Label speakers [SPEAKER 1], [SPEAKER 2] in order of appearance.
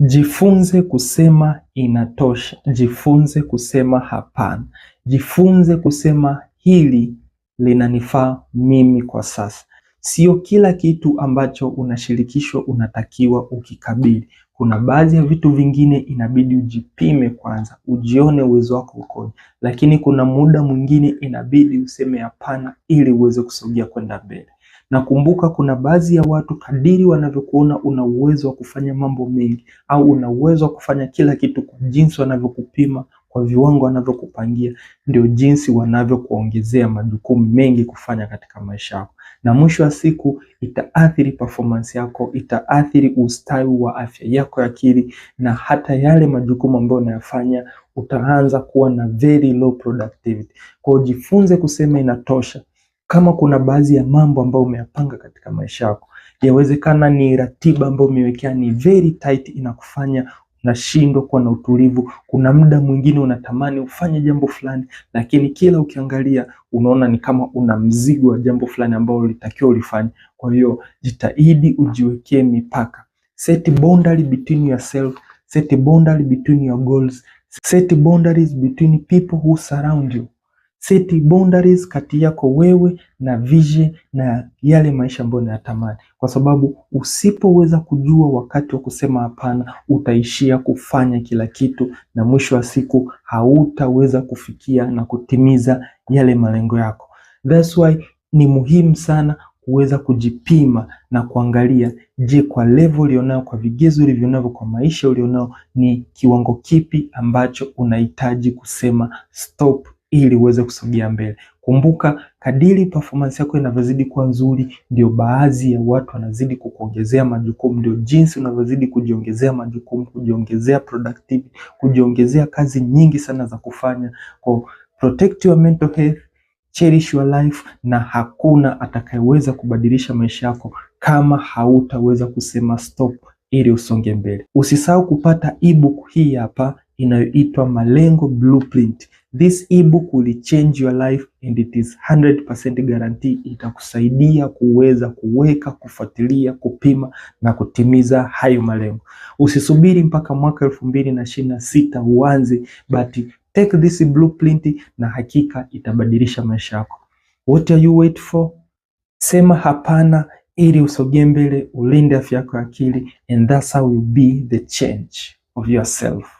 [SPEAKER 1] Jifunze kusema inatosha. Jifunze kusema hapana. Jifunze kusema hili linanifaa mimi kwa sasa. Sio kila kitu ambacho unashirikishwa unatakiwa ukikabili. Kuna baadhi ya vitu vingine inabidi ujipime kwanza, ujione uwezo wako ukoje. Lakini kuna muda mwingine inabidi useme hapana ili uweze kusogea kwenda mbele. Na kumbuka, kuna baadhi ya watu kadiri wanavyokuona una uwezo wa kufanya mambo mengi au una uwezo wa kufanya kila kitu, kwa jinsi wanavyokupima, kwa viwango wanavyokupangia, ndio jinsi wanavyokuongezea majukumu mengi kufanya katika maisha yako. Na mwisho wa siku itaathiri performance yako, itaathiri ustawi wa afya yako ya akili, na hata yale majukumu ambayo unayafanya utaanza kuwa na very low productivity. Kwa hiyo jifunze kusema inatosha. Kama kuna baadhi ya mambo ambayo umeyapanga katika maisha yako, yawezekana ni ratiba ambayo umewekea ni very tight, inakufanya unashindwa kuwa na utulivu. Kuna muda mwingine unatamani ufanye jambo fulani, lakini kila ukiangalia unaona ni kama una mzigo wa jambo fulani ambalo ulitakiwa ulifanye. Kwa hiyo jitahidi ujiwekee mipaka. Set boundary between yourself, set boundary between your goals, set boundaries between people who surround you. Set boundaries kati yako wewe na vision na yale maisha ambayo unayatamani, kwa sababu usipoweza kujua wakati wa kusema hapana, utaishia kufanya kila kitu na mwisho wa siku hautaweza kufikia na kutimiza yale malengo yako. That's why ni muhimu sana kuweza kujipima na kuangalia, je, kwa level ulionao, kwa vigezo ulivyonavyo, kwa maisha ulionao, ni kiwango kipi ambacho unahitaji kusema stop ili uweze kusogea mbele. Kumbuka, kadiri performance yako inavyozidi kuwa nzuri, ndio baadhi ya watu wanazidi kukuongezea majukumu, ndio jinsi unavyozidi kujiongezea majukumu, kujiongezea productivity, kujiongezea kazi nyingi sana za kufanya. Kwa protect your mental health, cherish your life, na hakuna atakayeweza kubadilisha maisha yako kama hautaweza kusema stop ili usonge mbele. Usisahau kupata ebook hii hapa inayoitwa Malengo Blueprint. This ebook will change your life and it is 100% guarantee. Itakusaidia kuweza kuweka, kufuatilia, kupima na kutimiza hayo malengo. Usisubiri mpaka mwaka 2026 uanze, but take this blueprint na hakika itabadilisha maisha yako. What are you wait for? Sema hapana ili usogee mbele, ulinde afya yako ya akili, and that's how you be the change of yourself.